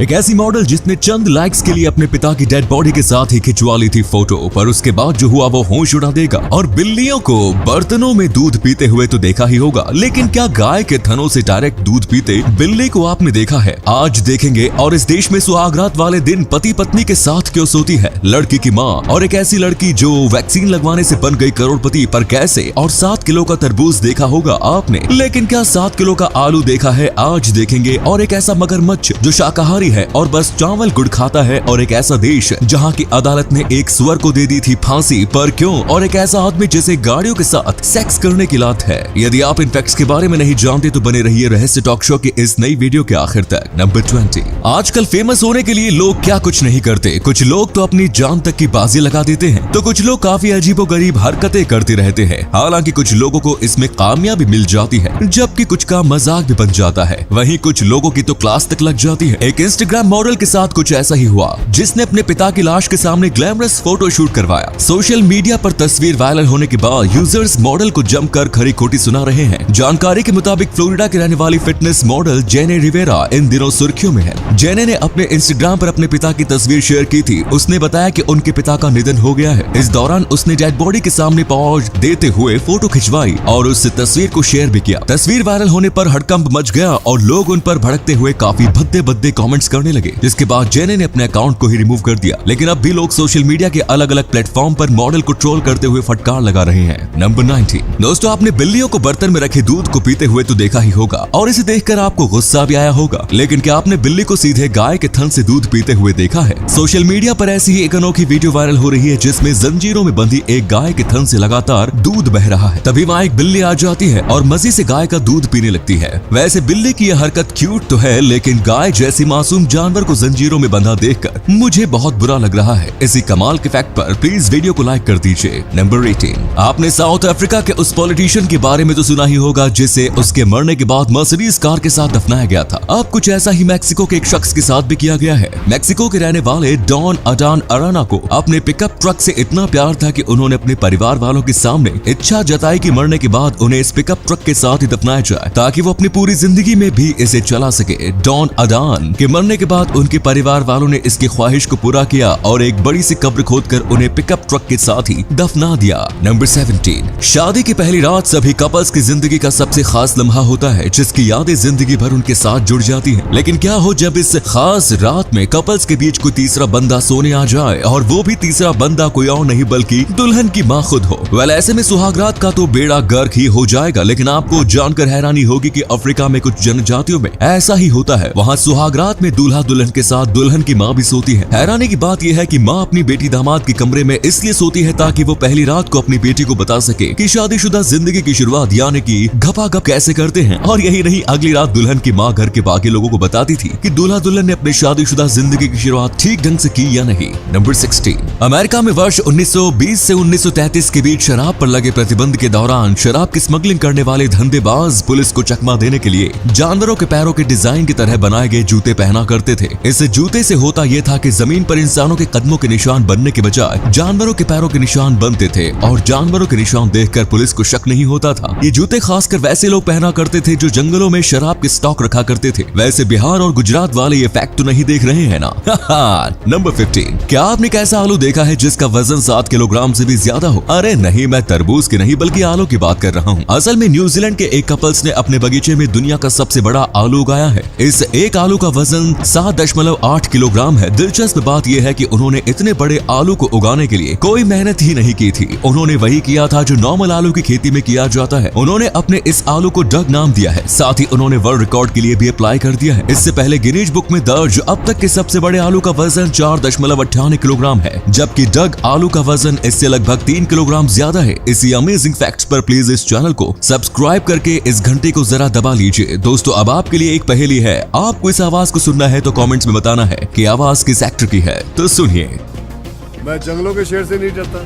एक ऐसी मॉडल जिसने चंद लाइक्स के लिए अपने पिता की डेड बॉडी के साथ ही खिंचवा ली थी फोटो, पर उसके बाद जो हुआ वो होश उड़ा देगा। और बिल्लियों को बर्तनों में दूध पीते हुए तो देखा ही होगा, लेकिन क्या गाय के थनों से डायरेक्ट दूध पीते बिल्ली को आपने देखा है? आज देखेंगे। और इस देश में सुहागरात वाले दिन पति पत्नी के साथ क्यों सोती है लड़की की माँ, और एक ऐसी लड़की जो वैक्सीन लगवाने से बन गई करोड़पति, पर कैसे? और 7 किलो का तरबूज देखा होगा आपने, लेकिन क्या 7 किलो का आलू देखा है? आज देखेंगे। और एक ऐसा मगरमच्छ जो शाकाहारी है और बस चावल गुड़ खाता है, और एक ऐसा देश जहाँ की अदालत ने एक सुअर को दे दी थी फांसी, पर क्यों? और एक ऐसा आदमी जिसे गाड़ियों के साथ सेक्स करने की लात है। यदि आप इन फैक्ट्स के बारे में नहीं जानते तो बने रहिए रहस्य टॉक शो की इस नई वीडियो के आखिर तक। नंबर 20। आजकल फेमस होने के लिए लोग क्या कुछ नहीं करते। कुछ लोग तो अपनी जान तक की बाजी लगा देते हैं, तो कुछ लोग काफी अजीबोगरीब हरकतें करते रहते हैं। हालांकि कुछ लोगों को इसमें कामयाबी मिल जाती है, जबकि कुछ का मजाक भी बन जाता है। वहीं कुछ लोगों की तो क्लास तक लग जाती है। एक इंस्टाग्राम मॉडल के साथ कुछ ऐसा ही हुआ, जिसने अपने पिता की लाश के सामने ग्लैमरस फोटो शूट करवाया। सोशल मीडिया पर तस्वीर वायरल होने के बाद यूजर्स मॉडल को जमकर खरी खोटी सुना रहे हैं। जानकारी के मुताबिक फ्लोरिडा की रहने वाली फिटनेस मॉडल जेने रिवेरा इन दिनों सुर्खियों में है। जेने ने अपने इंस्टाग्राम पर अपने पिता की तस्वीर शेयर की थी। उसने बताया कि उनके पिता का निधन हो गया है। इस दौरान उसने डेड बॉडी के सामने पॉज देते हुए फोटो खिंचवाई और उस तस्वीर को शेयर भी किया। तस्वीर वायरल होने पर हड़कंप मच गया और लोग उन पर भड़कते हुए काफी भद्दे भद्दे कमेंट्स करने लगे, जिसके बाद जेने ने अपने अकाउंट को ही रिमूव कर दिया। लेकिन अब भी लोग सोशल मीडिया के अलग अलग प्लेटफॉर्म पर मॉडल को ट्रोल करते हुए फटकार लगा रहे हैं। नंबर 19। दोस्तों, आपने बिल्लियों को बर्तन में रखे दूध को पीते हुए तो देखा ही होगा, और इसे देखकर आपको गुस्सा भी आया होगा। लेकिन क्या आपने बिल्ली को सीधे गाय के थन से दूध पीते हुए देखा है? सोशल मीडिया पर ऐसी ही एक अनोखी वीडियो वायरल हो रही है, जिसमें जंजीरों में बंधी एक गाय के थन से लगातार दूध बह रहा है। तभी वहाँ एक बिल्ली आ जाती है और मजे से गाय का दूध पीने लगती है। वैसे बिल्ली की यह हरकत क्यूट तो है, लेकिन गाय जैसी मासूम जानवर को जंजीरों में बंधा देखकर मुझे बहुत बुरा लग रहा है। इसी कमाल के फैक्ट पर प्लीज वीडियो को लाइक कर दीजिए। नंबर 18। आपने साउथ अफ्रीका के उस पॉलिटिशियन के बारे में तो सुना ही होगा, जिसे उसके मरने के बाद मर्सिडीज कार के साथ दफनाया गया था। अब कुछ ऐसा ही मैक्सिको के एक शख्स के साथ भी किया गया है। मैक्सिको के रहने वाले डॉन अडान अराना को अपने पिकअप ट्रक से इतना प्यार था कि उन्होंने अपने परिवार वालों के सामने इच्छा जताई कि मरने के बाद उन्हें इस पिकअप ट्रक के साथ ही दफनाया जाए, ताकि वो अपनी पूरी जिंदगी में भी इसे चला सके। डॉन अडान के मरने के बाद उनके परिवार वालों ने इसकी ख्वाहिश को पूरा किया और एक बड़ी सी कब्र खोदकर उन्हें पिकअप ट्रक के साथ ही दफना दिया। नंबर 17। शादी की पहली रात सभी कपल्स की जिंदगी का सबसे खास लम्हा होता है, जिसकी यादें जिंदगी भर उनके साथ जुड़ जाती हैं। लेकिन क्या हो जब इस खास रात में कपल्स के बीच कोई तीसरा बंदा सोने आ जाए, और वो भी तीसरा बंदा कोई और नहीं बल्कि दुल्हन की माँ खुद हो? वेल, ऐसे में सुहागरात का तो बेड़ा गर्क ही हो जाएगा। लेकिन आपको जानकर हैरानी होगी कि अफ्रीका में कुछ जनजातियों में ऐसा ही होता है। वहाँ सुहागरात में दूल्हा दुल्हन के साथ दुल्हन की माँ भी सोती है। हैरानी की बात यह है कि माँ अपनी बेटी दामाद के कमरे में इसलिए सोती है ताकि वो पहली रात को अपनी बेटी को बता सके कि शादीशुदा जिंदगी की शुरुआत यानी कि घपाघप कैसे करते हैं। और यही नहीं, अगली रात दुल्हन की माँ घर के बाकी लोगों को बताती थी कि दूल्हा दुल्हन ने अपनी शादीशुदा जिंदगी की शुरुआत ठीक ढंग से की या नहीं। नंबर 16। अमेरिका में वर्ष 1920 से 1933 के बीच शराब पर लगे प्रतिबंध के दौरान शराब की स्मगलिंग करने वाले धंधेबाज पुलिस को चकमा देने के लिए जानवरों के पैरों के डिजाइन की तरह बनाए गए जूते पहना करते थे। इस जूते से होता यह था कि जमीन पर इंसानों के कदमों के निशान बनने के बजाय जानवरों के पैरों के निशान बनते थे, और जानवरों के निशान देखकर पुलिस को शक नहीं होता था। ये जूते खासकर वैसे लोग पहना करते थे जो जंगलों में शराब के स्टॉक रखा करते थे। वैसे बिहार और गुजरात वाले ये फैक्ट तो नहीं देख रहे हैं ना? नंबर 15। क्या आपने कैसा आलू देखा है जिसका वजन 7 किलोग्राम से भी ज्यादा हो? अरे नहीं, मैं तरबूज की नहीं बल्कि आलू की बात कर रहा हूँ। असल में न्यूजीलैंड के एक कपल्स ने अपने बगीचे में दुनिया का सबसे बड़ा आलू उगाया है। इस एक आलू का वजन 7.8 किलोग्राम है। दिलचस्प बात यह है कि उन्होंने इतने बड़े आलू को उगाने के लिए कोई मेहनत ही नहीं की थी। उन्होंने वही किया था जो नॉर्मल आलू की खेती में किया जाता है। उन्होंने अपने इस आलू को डग नाम दिया है। साथ ही उन्होंने वर्ल्ड रिकॉर्ड के लिए भी अप्लाई कर दिया है। इससे पहले गिनीज बुक में दर्ज अब तक के सबसे बड़े आलू का वजन 4.98 किलोग्राम है, जबकि डग आलू का वजन इससे लगभग 3 किलोग्राम ज्यादा है। इसी अमेजिंग फैक्ट्स पर प्लीज इस चैनल को सब्सक्राइब करके इस घंटे को जरा दबा लीजिए। दोस्तों, अब आपके लिए एक पहेली है। आपको इस आवाज को सुनना है तो कमेंट्स में बताना है कि आवाज किस एक्टर की है। तो सुनिए। मैं जंगलों के शेर से नहीं डरता,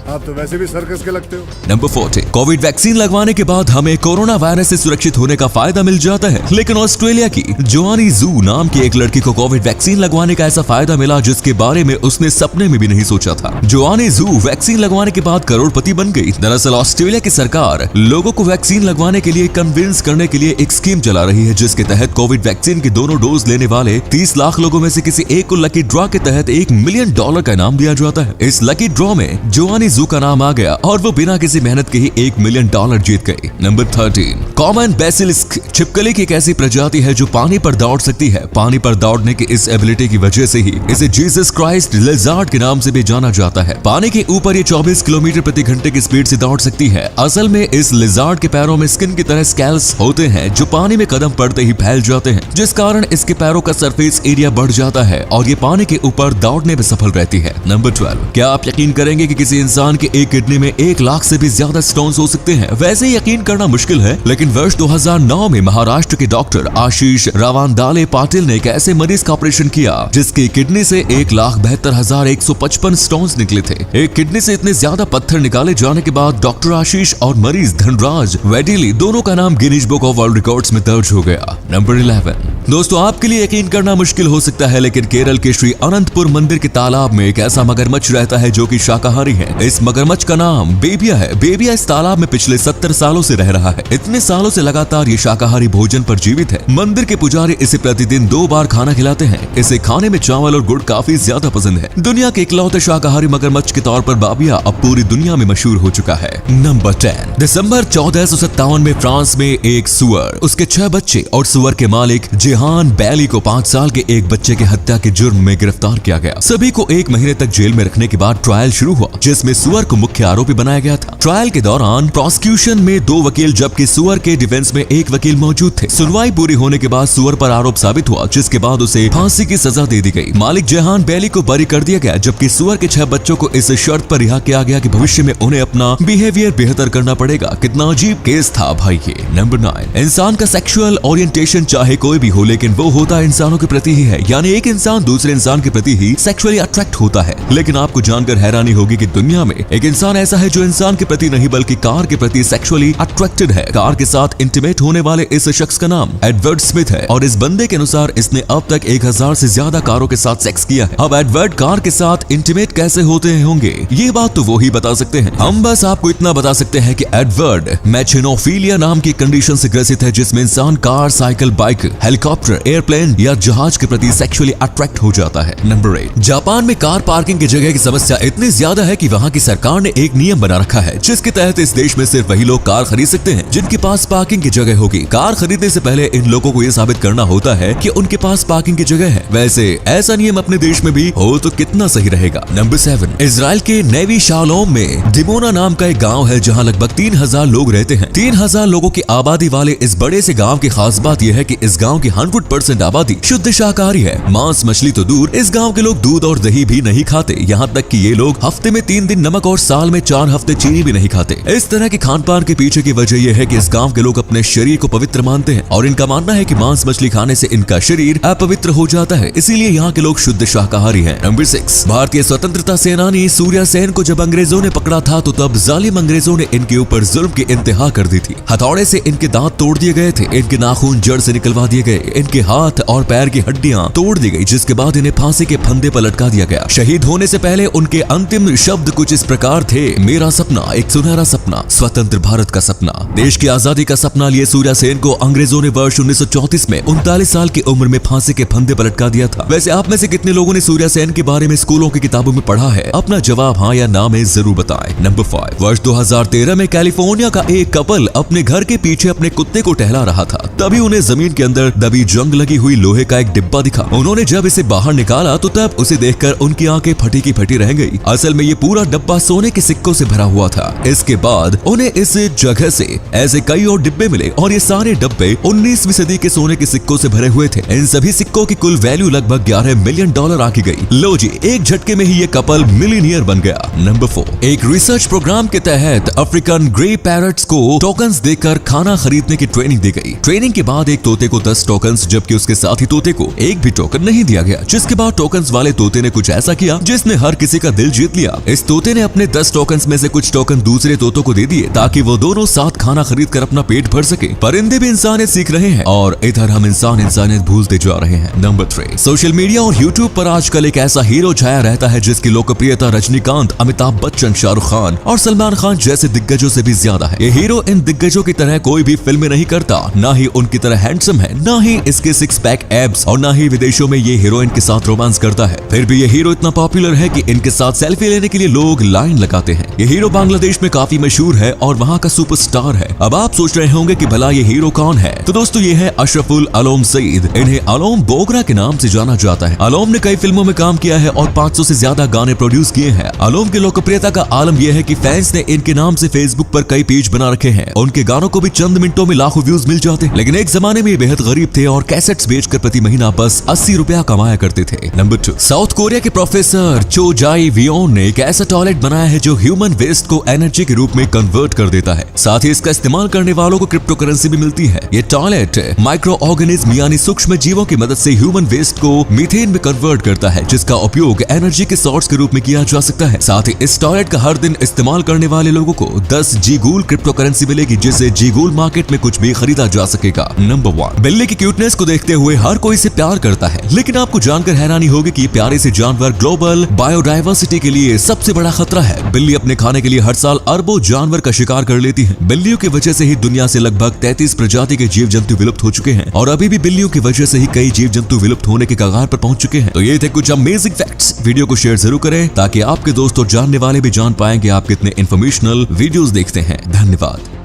आप तो वैसे भी सर्कस के लगते हो। नंबर 40, कोविड वैक्सीन लगवाने के बाद हमें कोरोना वायरस से सुरक्षित होने का फायदा मिल जाता है, लेकिन ऑस्ट्रेलिया की जोआनी जू नाम की एक लड़की को कोविड वैक्सीन लगवाने का ऐसा फायदा मिला जिसके बारे में उसने सपने में भी नहीं सोचा था। जोआनी जू वैक्सीन लगवाने के बाद करोड़पति बन गई। दरअसल ऑस्ट्रेलिया की सरकार लोगों को वैक्सीन लगवाने के लिए कन्विंस करने के लिए एक स्कीम चला रही है, जिसके तहत कोविड वैक्सीन के दोनों डोज लेने वाले 30 लाख लोगों में से किसी एक को लकी ड्रॉ के तहत $1 मिलियन का इनाम दिया जाता है। इस लकी ड्रॉ में जोआनी जू का नाम आ गया और वो बिना किसी मेहनत के ही $1 मिलियन जीत गई। नंबर 13, कॉमन बेसिलिस्क छिपकली की एक ऐसी प्रजाति है जो पानी पर दौड़ सकती है। पानी पर दौड़ने की इस एबिलिटी की वजह से ही इसे जीसस क्राइस्ट लिजार्ड के नाम से भी जाना जाता है। पानी के ऊपर ये 24 किलोमीटर प्रति घंटे की स्पीड से दौड़ सकती है। असल में इस लिजार्ड के पैरों में स्किन की तरह स्कैल्स होते हैं जो पानी में कदम पड़ते ही फैल जाते हैं, जिस कारण इसके पैरों का सरफेस एरिया बढ़ जाता है और ये पानी के ऊपर दौड़ने में सफल रहती है। नंबर 12, क्या आप यकीन करेंगे कि किसी इंसान के एक किडनी में 1 लाख से भी ज्यादा स्टोन्स हो सकते हैं? वैसे यकीन करना मुश्किल है, लेकिन वर्ष 2009 में महाराष्ट्र के डॉक्टर आशीष रावांदाले पाटिल ने एक ऐसे मरीज का ऑपरेशन किया जिसकी किडनी से 1,72,155 स्टोन्स निकले थे। एक किडनी से इतने ज्यादा पत्थर निकाले जाने के बाद डॉक्टर आशीष और मरीज धनराज वेडिली दोनों का नाम Guinness book of world records में दर्ज हो गया। नंबर 11, दोस्तों आपके लिए यकीन करना मुश्किल हो सकता है, लेकिन केरल के श्री अनंतपुर मंदिर के तालाब में एक ऐसा मगरमच्छ रहता है जो कि शाकाहारी है। इस मगरमच्छ का नाम बेबिया है। बेबिया इस तालाब में पिछले 70 सालों से रह रहा है। इतने सालों से लगातार ये शाकाहारी भोजन पर जीवित है। मंदिर के पुजारी इसे प्रतिदिन 2 बार खाना खिलाते हैं। इसे खाने में चावल और गुड़ काफी ज्यादा पसंद है। दुनिया के इकलौते शाकाहारी मगरमच्छ के तौर पर बाबिया अब पूरी दुनिया में मशहूर हो चुका है। नंबर 10, दिसंबर 1457 में फ्रांस में एक सुअर, उसके 6 बच्चे और सुअर के मालिक जेहान बैली को 5 साल के एक बच्चे की हत्या के जुर्म में गिरफ्तार किया गया। सभी को 1 महीने तक जेल में रखने के बाद ट्रायल शुरू हुआ, जिसमें सुअर को मुख्य आरोपी बनाया गया था। ट्रायल के दौरान प्रोसिक्यूशन में 2 वकील जबकि सुअर के डिफेंस में 1 वकील मौजूद थे। सुनवाई पूरी होने के बाद सुअर पर आरोप साबित हुआ, जिसके बाद उसे फांसी की सजा दे दी गई। मालिक जेहान बैली को बरी कर दिया गया, जबकि सुअर के 6 बच्चों को इस शर्त पर रिहा किया गया कि भविष्य में उन्हें अपना बिहेवियर बेहतर करना पड़ेगा। कितना अजीब केस था भाई ये। नंबर 9, इंसान का सेक्सुअल ओरिएंटेशन चाहे कोई भी हो, लेकिन वो होता इंसानों के प्रति ही है। यानी एक इंसान दूसरे इंसान के प्रति ही सेक्सुअली अट्रैक्ट होता है। लेकिन आपको जानकर हैरानी होगी कि दुनिया में एक इंसान ऐसा है जो इंसान के प्रति नहीं बल्कि कार के प्रति सेक्सुअली अट्रैक्टेड है। कार के साथ इंटीमेट होने वाले इस शख्स का नाम एडवर्ड स्मिथ है और इस बंदे के अनुसार इसने अब तक 1000 से ज्यादा कारों के साथ सेक्स किया है। अब एडवर्ड कार के साथ इंटीमेट कैसे होते होंगे ये बात तो वो ही बता सकते हैं। हम बस आपको इतना बता सकते हैं कि एडवर्ड मैचेनोफिलिया नाम की कंडीशन से ग्रसित है, जिसमें इंसान car, cycle, bike, helicopter, airplane या जहाज के प्रति सेक्सुअली अट्रैक्ट हो जाता है। नंबर 8, जापान में कार पार्किंग की जगह की समस्या इतनी ज्यादा है कि वहाँ की सरकार ने एक नियम बना रखा है, जिसके तहत इस देश में सिर्फ वही लोग कार खरीद सकते हैं जिनके पास पार्किंग की जगह होगी। कार खरीदने से पहले इन लोगों को ये साबित करना होता है कि उनके पास पार्किंग की जगह है। वैसे ऐसा नियम अपने देश में भी हो तो कितना सही रहेगा। नंबर 7, इजराइल के नेवी शालोम में डिमोना नाम का एक गाँव है जहाँ लगभग 3000 लोग रहते हैं। 3000 लोगों की आबादी वाले इस बड़े से गाँव की खास बात यह है कि इस गाँव की 100% आबादी शुद्ध शाकाहारी है। मांस मछली तो दूर, इस गाँव के लोग दूध और दही भी नहीं खाते। यहाँ तक कि ये लोग हफ्ते में 3 दिन नमक और साल में 4 हफ्ते चीनी भी नहीं खाते। इस तरह के खान पान के पीछे की वजह यह है कि इस गाँव के लोग अपने शरीर को पवित्र मानते हैं और इनका मानना है कि मांस मछली खाने से इनका शरीर अपवित्र हो जाता है, इसीलिए यहाँ के लोग शुद्ध शाकाहारी हैं। नंबर 6, भारतीय स्वतंत्रता सेनानी सूर्या सेन को जब अंग्रेजों ने पकड़ा था तो तब जालिम अंग्रेजों ने इनके ऊपर जुल्म की इंतहा कर दी थी। हथौड़े से इनके दांत तोड़ दिए गए थे, इनके नाखून जड़ से निकलवा दिए गए, इनके हाथ और पैर की हड्डियां तोड़ दी गई, जिसके बाद इन्हें फांसी के फंदे पर लटका दिया गया। शहीद होने से पहले उनके अंतिम शब्द कुछ इस प्रकार थे, मेरा सपना एक सुनहरा सपना, स्वतंत्र भारत का सपना। देश की आजादी का सपना लिए सूर्या सेन को अंग्रेजों ने वर्ष 1934 में 39 साल की उम्र में फांसी के फंदे पर लटका दिया था। वैसे आप में से कितने लोगों ने सूर्या सेन के बारे में स्कूलों की किताबों में पढ़ा है? अपना जवाब हाँ या ना में जरूर बताएं। नंबर 5, वर्ष 2013 में कैलिफोर्निया का एक कपल अपने घर के पीछे अपने कुत्ते को टहला रहा था, तभी उन्हें जमीन के अंदर दबी जंग लगी हुई लोहे का एक डिब्बा दिखा। उन्होंने जब इसे बाहर निकाला तो तब उसे देखकर उनकी आंखें फटी की फटी रह गई। असल में ये पूरा डब्बा सोने के सिक्कों से भरा हुआ था। इसके बाद उन्हें इस जगह से ऐसे कई और डिब्बे मिले और ये सारे डब्बे 19वीं सदी के सोने के सिक्कों से भरे हुए थे। इन सभी सिक्कों की कुल वैल्यू लगभग $11 मिलियन आकी गई। लो जी, एक झटके में ही ये कपल मिलियनियर बन गया। नंबर 4, एक रिसर्च प्रोग्राम के तहत अफ्रीकन ग्रे पैरट्स को टोकन्स देकर खाना खरीदने की ट्रेनिंग दी गई। ट्रेनिंग के बाद एक तोते को 10 टोकन्स जबकि उसके साथी तोते को एक भी टोकन नहीं दिया गया, जिसके बाद टोकन्स वाले तोते ने कुछ ऐसा किया जिसने हर किसी का दिल जीत लिया। इस तोते ने अपने 10 टोकन में से कुछ टोकन दूसरे तोतों को दे दिए ताकि वो दोनों साथ खाना खरीद कर अपना पेट भर सके। परिंदे भी इंसानियत सीख रहे हैं और इधर हम इंसानियत भूलते जा रहे हैं। नंबर 3, सोशल मीडिया और यूट्यूब पर आजकल एक ऐसा हीरो छाया रहता है जिसकी लोकप्रियता रजनीकांत, अमिताभ बच्चन, शाहरुख खान और सलमान खान जैसे दिग्गजों से भी ज्यादा है। ये हीरो इन दिग्गजों की तरह कोई भी फिल्में नहीं करता, ना ही उनकी तरह हैंडसम है, ना ही इसके 6 पैक एब्स और ना ही विदेशों में ये हीरोइन के साथ रोमांस करता है। फिर भी ये हीरो इतना पॉपुलर है कि इनके साथ सेल्फी लेने के लिए लोग लाइन लगाते हैं। ये हीरो बांग्लादेश में काफी मशहूर है और वहाँ का सुपरस्टार है। अब आप सोच रहे होंगे कि भला ये हीरो कौन है, तो दोस्तों ये है अशरफुल अलोम सईद। इन्हें अलोम बोगरा के नाम से जाना जाता है। अलोम ने कई फिल्मों में काम किया है और 500 से ज्यादा गाने प्रोड्यूस किए हैं। अलोम की लोकप्रियता का आलम यह है कि फैंस ने इनके नाम से फेसबुक पर कई पेज बना रखे हैं। उनके गानों को भी चंद मिनटों में लाखों व्यूज मिल जाते हैं। लेकिन एक जमाने में ये बेहद गरीब थे और कैसेट्स बेचकर प्रति महीना बस 80 रुपया कमाया करते थे। नंबर 2, साउथ कोरिया के प्रोफेसर चो जाई वियोन ने एक ऐसा टॉयलेट बनाया है जो ह्यूमन वेस्ट को एनर्जी के रूप में कन्वर्ट कर देता है। साथ ही इसका इस्तेमाल करने वालों को क्रिप्टो करेंसी भी मिलती है। ये टॉयलेट माइक्रो ऑर्गेनिज्म यानी सूक्ष्म जीवों की मदद से ह्यूमन वेस्ट को मीथेन में कन्वर्ट करता है, जिसका उपयोग एनर्जी के सोर्स के रूप में किया जा सकता है। साथ ही इस टॉयलेट का हर दिन इस्तेमाल करने वाले लोगों को 10 जीगूल क्रिप्टो करेंसी मिलेगी, जिससे जीगूल मार्केट में कुछ भी खरीदा जा सकेगा। नंबर 1, बिल्ली की क्यूटनेस को देखते हुए हर कोई इसे प्यार करता है, लेकिन आपको जानकर हैरानी होगी कि प्यारे से जानवर ग्लोबल बायोडायवर्सिटी के लिए सबसे बड़ा खतरा है। बिल्ली अपने खाने के लिए हर साल अरबों जानवर का शिकार कर लेती है। बिल्लियों की वजह से ही दुनिया से लगभग 33 प्रजाति के जीव जंतु विलुप्त हो चुके हैं और अभी भी बिल्लियों की वजह से ही कई जीव जंतु विलुप्त होने के कगार पर पहुंच चुके हैं। तो ये थे कुछ अमेजिंग फैक्ट्स। वीडियो को शेयर जरूर करें ताकि आपके दोस्त और जानने वाले भी जान पाएं कि आप कितने इंफॉर्मेशनल वीडियोस देखते हैं। धन्यवाद।